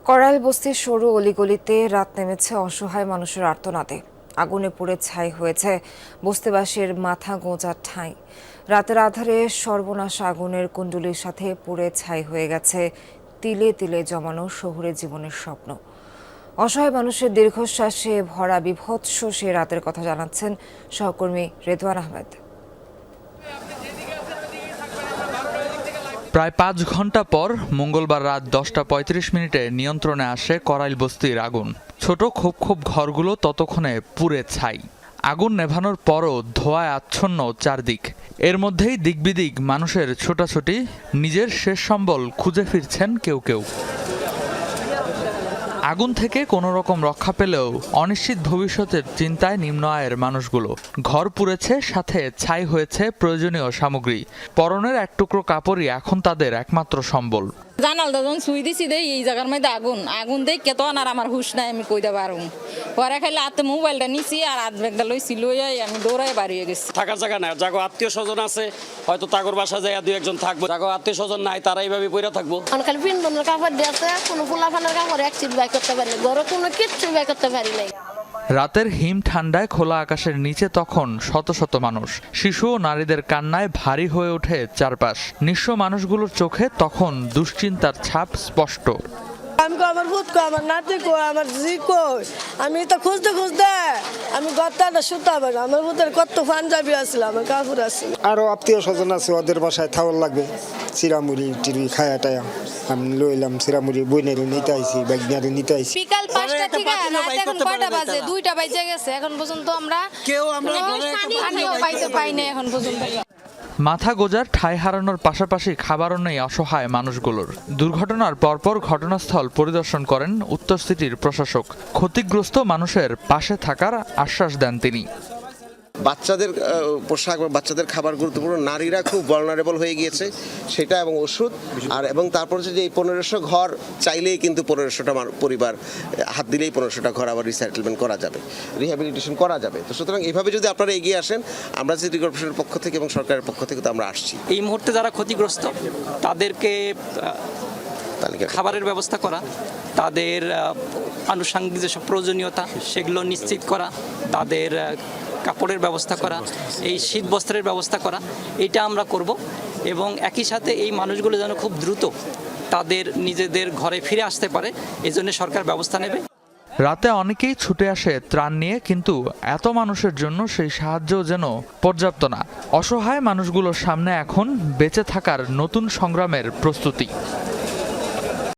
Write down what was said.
করাইল বস্তির সরু অলিগলিতে রাত নেমেছে অসহায় মানুষের আর্তনাদে। আগুনে পুড়ে ছাই হয়েছে বস্তিবাসীর মাথা গোঁজার ঠাঁই। রাতের আধারে সর্বনাশ আগুনের কুণ্ডুলির সাথে পুড়ে ছাই হয়ে গেছে তিলে তিলে জমানো শহুরে জীবনের স্বপ্ন। অসহায় মানুষের দীর্ঘশ্বাসে ভরা বিভৎস সে রাতের কথা জানাচ্ছেন সহকর্মী রেদওয়ান আহমেদ। প্রায় ৫ ঘন্টা পর মঙ্গলবার রাত ১০টা ৩৫ নিয়ন্ত্রণে আসে করাইল বস্তির আগুন। ছোট খোপ খোপ ঘরগুলো ততক্ষণে পুড়ে ছাই। আগুন নেভানোর পরও ধোঁয়ায় আচ্ছন্ন চারদিক। এর মধ্যেই দিকবিদিক মানুষের ছোটাছুটি, নিজের শেষ সম্বল খুঁজে ফিরছেন কেউ কেউ। আগুন থেকে কোনো রকম রক্ষা পেলেও অনিশ্চিত ভবিষ্যতের চিন্তায় নিম্ন আয়ের মানুষগুলো। ঘর পুড়েছে, সাথে ছাই হয়েছে প্রয়োজনীয় সামগ্রী। পরনের এক টুকরো কাপড়ই এখন তাদের একমাত্র সম্বল। জানাল যখন শুই দিছি দেই এই জায়গার মধ্যে আগুন দেখে তো আর আমার হুশ নাই, আমি কইতে পারুম। পরে খাইলে হাতে মোবাইলটা নিছি আর হাত ব্যাগটা লইছি, লইয়াই আমি দৌড়াই বাড়িয়ে গেছি। থাকার জায়গা নাই, যাগো আত্মীয় স্বজন আছে, হয়তো তাগর বাসা যায় দুই একজন থাকবো, যাগো আত্মীয় স্বজন নাই তারা এইভাবে পইরা থাকবো। খালি পিন্ডনের কাপড় দিয়েছে, কোনো ফুলাফানের কাপড় এক চিট বাই করতে পারি, ঘরে কোনো কিচ্ছু বাই করতে পারি নাই। রাতের হিম ঠান্ডায় খোলা আকাশের নিচে তখন শত শত মানুষ। শিশু ও নারীদের কান্নায় ভারী হয়ে ওঠে চারপাশ। নিঃস্ব মানুষগুলোর চোখে তখন দুশ্চিন্তার ছাপ স্পষ্ট। আমি আমার ভূত কো, আমার নাতি কো, আমার জি কো, আমি তো খুঁজতে খুঁজতে আমি গত্তাটা শুতাম। আমার ভূতের কত পাঞ্জাবি আসছিল, আমার কাপড় আসছিল। আরো আত্মীয় স্বজন আছে, ওদের বাসায় থাওয়ার লাগবে। চিরামুড়ি টিরি খায়া টায়া আমি লইলাম, চিরামুড়ি বইনের নিতে আইছি, ব্যাগনারে নিতে আইছি। বিকাল 5টা থেকে রাত এখন কয়টা বাজে? 2টা বাজে গেছে। এখন পর্যন্ত আমরা পানিও পাই না এখন পর্যন্ত। মাথা গোজার ঠাঁই হারানোর পাশাপাশি খাবারও নেই অসহায় মানুষগুলোর। দুর্ঘটনার পরপর ঘটনাস্থল পরিদর্শন করেন উত্তর সিটির প্রশাসক। ক্ষতিগ্রস্ত মানুষের পাশে থাকার আশ্বাস দেন তিনি। বাচ্চাদের পোশাক বা বাচ্চাদের খাবার গুরুত্বপূর্ণ, নারীরা খুব ভালনারেবল হয়ে গিয়েছে সেটা, এবং ওষুধ আর এবং তারপর হচ্ছে যে এই 1500 ঘর চাইলেই কিন্তু 1500টা পরিবার হাত দিলেই 1500টা ঘর আবার রিসেটেলমেন্ট করা যাবে, রিহ্যাবিলিটেশন করা যাবে। তো সুতরাং এইভাবে যদি আপনারা এগিয়ে আসেন, আমরা সিটি কর্পোরেশনের পক্ষ থেকে এবং সরকারের পক্ষ থেকে তো আমরা আসছি। এই মুহূর্তে যারা ক্ষতিগ্রস্ত তাদেরকে খাবারের ব্যবস্থা করা, তাদের আনুষঙ্গিক যেসব প্রয়োজনীয়তা সেগুলো নিশ্চিত করা, তাদের কাপড়ের ব্যবস্থা করা, এই শীত বস্ত্রের ব্যবস্থা করা, এটা আমরা করব। এবং একই সাথে এই মানুষগুলো যেন খুব দ্রুত তাদের নিজেদের ঘরে ফিরে আসতে পারে, এজন্য সরকার ব্যবস্থা নেবে। রাতে অনেকেই ছুটে আসে ত্রাণ নিয়ে, কিন্তু এত মানুষের জন্য সেই সাহায্যও যেন পর্যাপ্ত না। অসহায় মানুষগুলোর সামনে এখন বেঁচে থাকার নতুন সংগ্রামের প্রস্তুতি।